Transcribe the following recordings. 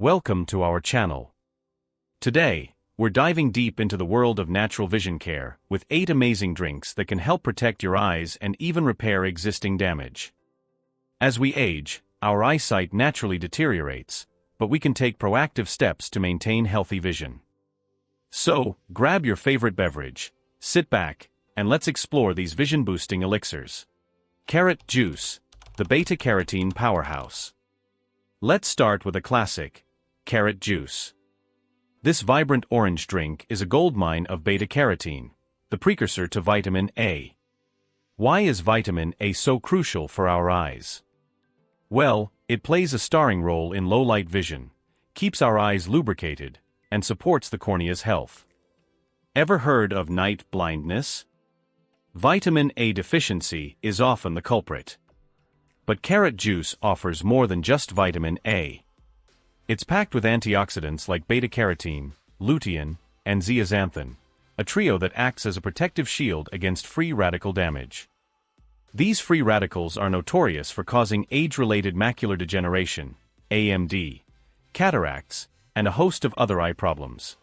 Welcome to our channel. Today, we're diving deep into the world of natural vision care with 8 amazing drinks that can help protect your eyes and even repair existing damage. As we age, our eyesight naturally deteriorates, but we can take proactive steps to maintain healthy vision. So, grab your favorite beverage, sit back, and let's explore these vision-boosting elixirs. Carrot juice, the beta-carotene powerhouse. Let's start with a classic, carrot juice. This vibrant orange drink is a goldmine of beta-carotene, the precursor to vitamin A. Why is vitamin A so crucial for our eyes? Well, it plays a starring role in low-light vision, keeps our eyes lubricated, and supports the cornea's health. Ever heard of night blindness? Vitamin A deficiency is often the culprit. But carrot juice offers more than just vitamin A. It's packed with antioxidants like beta-carotene, lutein, and zeaxanthin, a trio that acts as a protective shield against free radical damage. These free radicals are notorious for causing age-related macular degeneration, AMD, cataracts, and a host of other eye problems.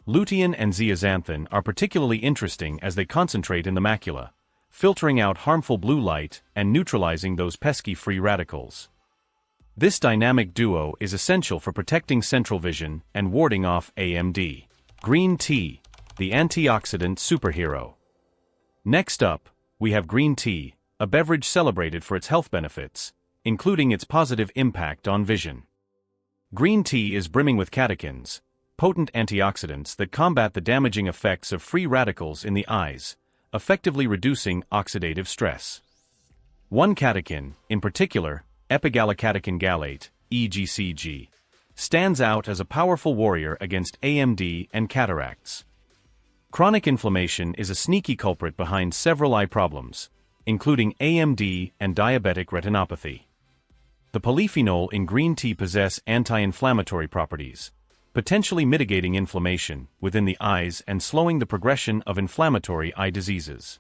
Lutein and zeaxanthin are particularly interesting as they concentrate in the macula, filtering out harmful blue light and neutralizing those pesky free radicals. This dynamic duo is essential for protecting central vision and warding off AMD. Green tea, the antioxidant superhero. Next up, we have green tea, a beverage celebrated for its health benefits, including its positive impact on vision. Green tea is brimming with catechins, potent antioxidants that combat the damaging effects of free radicals in the eyes, effectively reducing oxidative stress. One catechin, in particular, epigallocatechin gallate, EGCG, stands out as a powerful warrior against AMD and cataracts. Chronic inflammation is a sneaky culprit behind several eye problems, including AMD and diabetic retinopathy. The polyphenol in green tea possess anti-inflammatory properties, potentially mitigating inflammation within the eyes and slowing the progression of inflammatory eye diseases.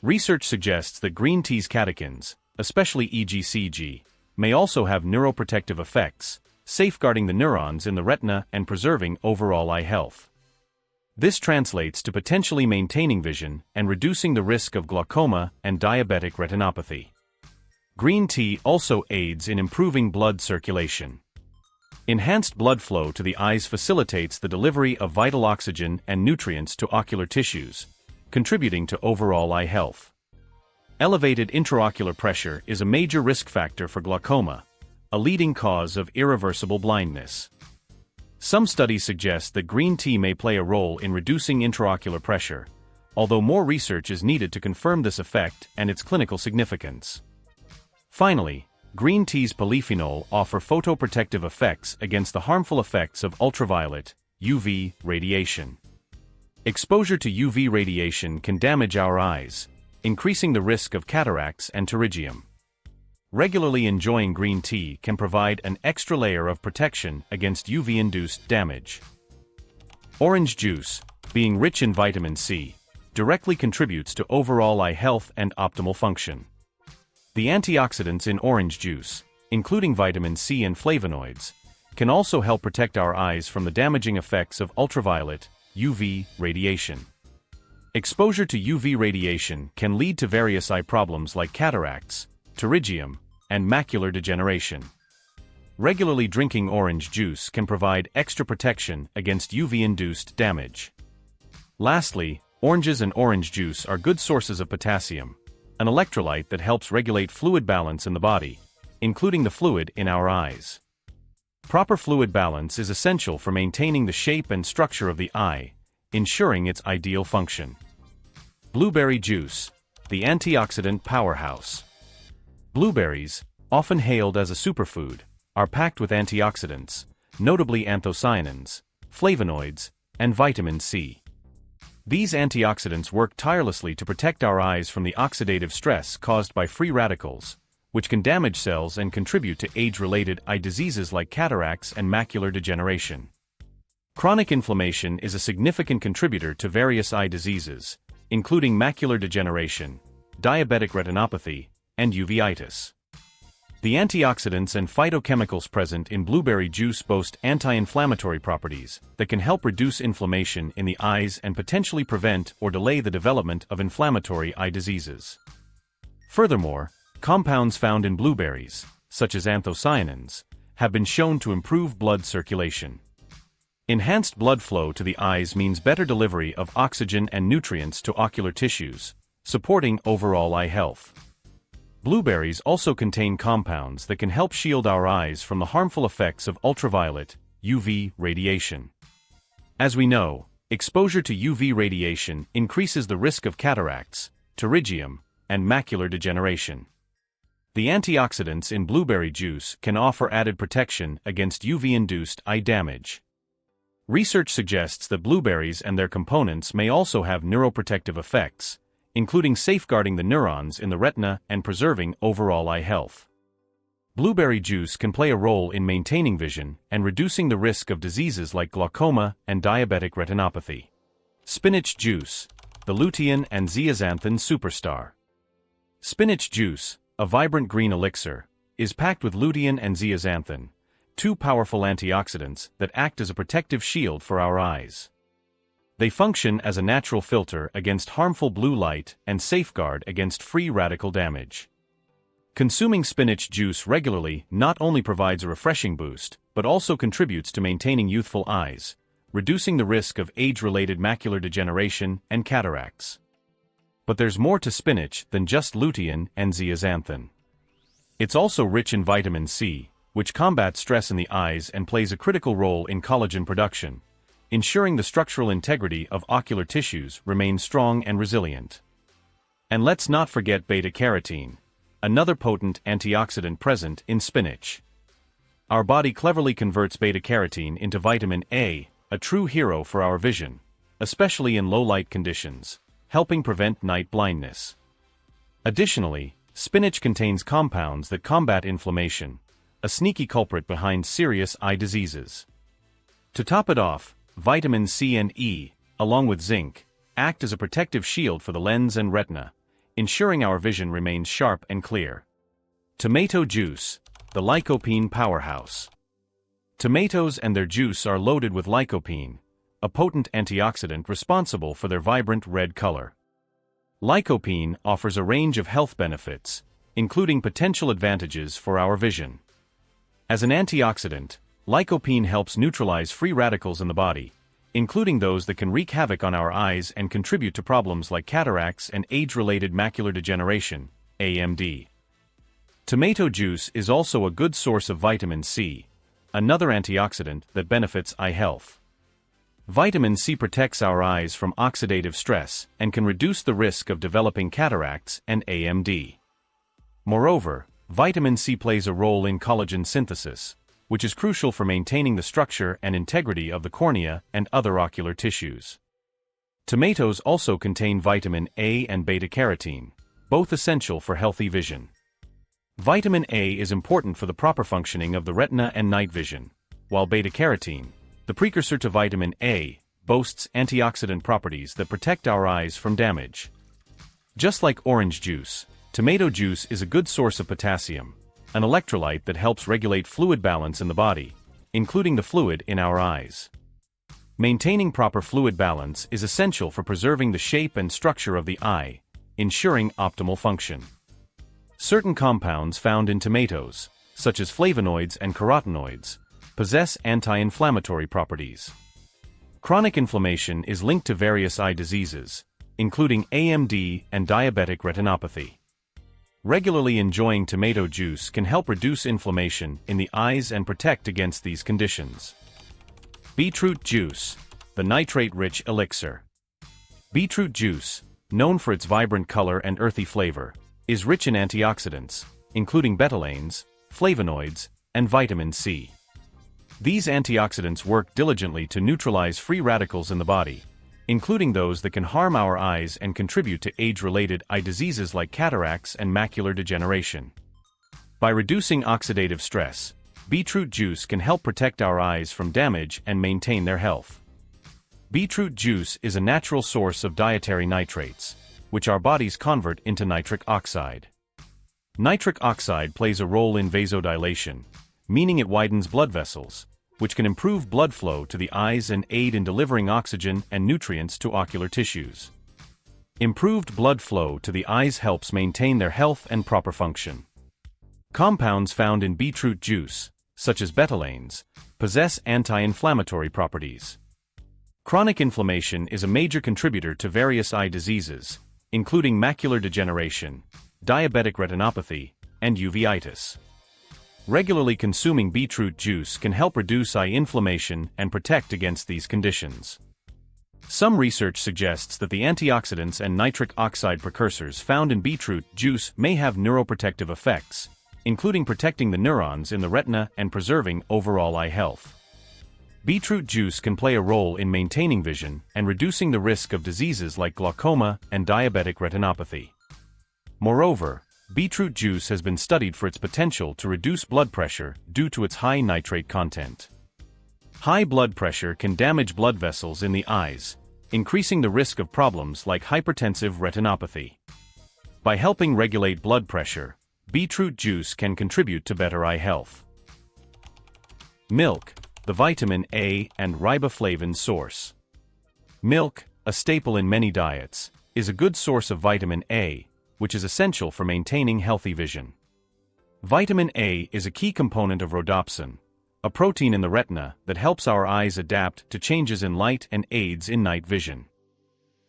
Research suggests that green tea's catechins, especially EGCG, may also have neuroprotective effects, safeguarding the neurons in the retina and preserving overall eye health. This translates to potentially maintaining vision and reducing the risk of glaucoma and diabetic retinopathy. Green tea also aids in improving blood circulation. Enhanced blood flow to the eyes facilitates the delivery of vital oxygen and nutrients to ocular tissues, contributing to overall eye health. Elevated intraocular pressure is a major risk factor for glaucoma, a leading cause of irreversible blindness. Some studies suggest that green tea may play a role in reducing intraocular pressure, although more research is needed to confirm this effect and its clinical significance. Finally, green tea's polyphenol offer photoprotective effects against the harmful effects of ultraviolet, UV, radiation. Exposure to UV radiation can damage our eyes, increasing the risk of cataracts and pterygium. Regularly enjoying green tea can provide an extra layer of protection against UV-induced damage. Orange juice, being rich in vitamin C, directly contributes to overall eye health and optimal function. The antioxidants in orange juice, including vitamin C and flavonoids, can also help protect our eyes from the damaging effects of ultraviolet, UV, radiation. Exposure to UV radiation can lead to various eye problems like cataracts, pterygium, and macular degeneration. Regularly drinking orange juice can provide extra protection against UV-induced damage. Lastly, oranges and orange juice are good sources of potassium, an electrolyte that helps regulate fluid balance in the body, including the fluid in our eyes. Proper fluid balance is essential for maintaining the shape and structure of the eye, ensuring its ideal function. Blueberry juice, the antioxidant powerhouse. Blueberries, often hailed as a superfood, are packed with antioxidants, notably anthocyanins, flavonoids, and vitamin C. These antioxidants work tirelessly to protect our eyes from the oxidative stress caused by free radicals, which can damage cells and contribute to age-related eye diseases like cataracts and macular degeneration. Chronic inflammation is a significant contributor to various eye diseases, including macular degeneration, diabetic retinopathy, and uveitis. The antioxidants and phytochemicals present in blueberry juice boast anti-inflammatory properties that can help reduce inflammation in the eyes and potentially prevent or delay the development of inflammatory eye diseases. Furthermore, compounds found in blueberries, such as anthocyanins, have been shown to improve blood circulation. Enhanced blood flow to the eyes means better delivery of oxygen and nutrients to ocular tissues, supporting overall eye health. Blueberries also contain compounds that can help shield our eyes from the harmful effects of ultraviolet, UV, radiation. As we know, exposure to UV radiation increases the risk of cataracts, pterygium, and macular degeneration. The antioxidants in blueberry juice can offer added protection against UV-induced eye damage. Research suggests that blueberries and their components may also have neuroprotective effects, including safeguarding the neurons in the retina and preserving overall eye health. Blueberry juice can play a role in maintaining vision and reducing the risk of diseases like glaucoma and diabetic retinopathy. Spinach juice, the lutein and zeaxanthin superstar. Spinach juice, a vibrant green elixir, is packed with lutein and zeaxanthin, two powerful antioxidants that act as a protective shield for our eyes. They function as a natural filter against harmful blue light and safeguard against free radical damage. Consuming spinach juice regularly not only provides a refreshing boost, but also contributes to maintaining youthful eyes, reducing the risk of age-related macular degeneration and cataracts. But there's more to spinach than just lutein and zeaxanthin. It's also rich in vitamin C, which combats stress in the eyes and plays a critical role in collagen production, ensuring the structural integrity of ocular tissues remains strong and resilient. And let's not forget beta-carotene, another potent antioxidant present in spinach. Our body cleverly converts beta-carotene into vitamin A, a true hero for our vision, especially in low-light conditions, helping prevent night blindness. Additionally, spinach contains compounds that combat inflammation, a sneaky culprit behind serious eye diseases. To top it off, vitamin C and E, along with zinc, act as a protective shield for the lens and retina, ensuring our vision remains sharp and clear. Tomato juice, the lycopene powerhouse. Tomatoes and their juice are loaded with lycopene, a potent antioxidant responsible for their vibrant red color. Lycopene offers a range of health benefits, including potential advantages for our vision. As an antioxidant, lycopene helps neutralize free radicals in the body, including those that can wreak havoc on our eyes and contribute to problems like cataracts and age-related macular degeneration, AMD. Tomato juice is also a good source of vitamin C, another antioxidant that benefits eye health. Vitamin C protects our eyes from oxidative stress and can reduce the risk of developing cataracts and AMD. Moreover, vitamin C plays a role in collagen synthesis, which is crucial for maintaining the structure and integrity of the cornea and other ocular tissues. Tomatoes also contain vitamin A and beta-carotene, both essential for healthy vision. Vitamin A is important for the proper functioning of the retina and night vision, while beta-carotene, the precursor to vitamin A, boasts antioxidant properties that protect our eyes from damage. Just like orange juice, tomato juice is a good source of potassium, an electrolyte that helps regulate fluid balance in the body, including the fluid in our eyes. Maintaining proper fluid balance is essential for preserving the shape and structure of the eye, ensuring optimal function. Certain compounds found in tomatoes, such as flavonoids and carotenoids, possess anti-inflammatory properties. Chronic inflammation is linked to various eye diseases, including AMD and diabetic retinopathy. Regularly enjoying tomato juice can help reduce inflammation in the eyes and protect against these conditions. Beetroot juice, the nitrate-rich elixir. Beetroot juice, known for its vibrant color and earthy flavor, is rich in antioxidants, including betalains, flavonoids, and vitamin C. These antioxidants work diligently to neutralize free radicals in the body, including those that can harm our eyes and contribute to age-related eye diseases like cataracts and macular degeneration. By reducing oxidative stress, beetroot juice can help protect our eyes from damage and maintain their health. Beetroot juice is a natural source of dietary nitrates, which our bodies convert into nitric oxide. Nitric oxide plays a role in vasodilation, meaning it widens blood vessels, which can improve blood flow to the eyes and aid in delivering oxygen and nutrients to ocular tissues. Improved blood flow to the eyes helps maintain their health and proper function. Compounds found in beetroot juice, such as betalains, possess anti-inflammatory properties. Chronic inflammation is a major contributor to various eye diseases, including macular degeneration, diabetic retinopathy, and uveitis. Regularly consuming beetroot juice can help reduce eye inflammation and protect against these conditions. Some research suggests that the antioxidants and nitric oxide precursors found in beetroot juice may have neuroprotective effects, including protecting the neurons in the retina and preserving overall eye health. Beetroot juice can play a role in maintaining vision and reducing the risk of diseases like glaucoma and diabetic retinopathy. Moreover, beetroot juice has been studied for its potential to reduce blood pressure due to its high nitrate content. High blood pressure can damage blood vessels in the eyes, increasing the risk of problems like hypertensive retinopathy. By helping regulate blood pressure, beetroot juice can contribute to better eye health. Milk, the vitamin A and riboflavin source. Milk, a staple in many diets, is a good source of vitamin A, which is essential for maintaining healthy vision. Vitamin A is a key component of rhodopsin, a protein in the retina that helps our eyes adapt to changes in light and aids in night vision.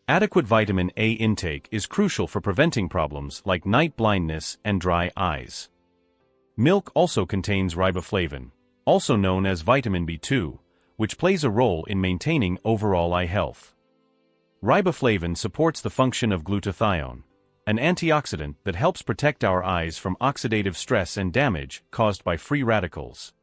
Adequate vitamin A intake is crucial for preventing problems like night blindness and dry eyes. Milk also contains riboflavin, also known as vitamin B2, which plays a role in maintaining overall eye health. Riboflavin supports the function of glutathione, an antioxidant that helps protect our eyes from oxidative stress and damage caused by free radicals.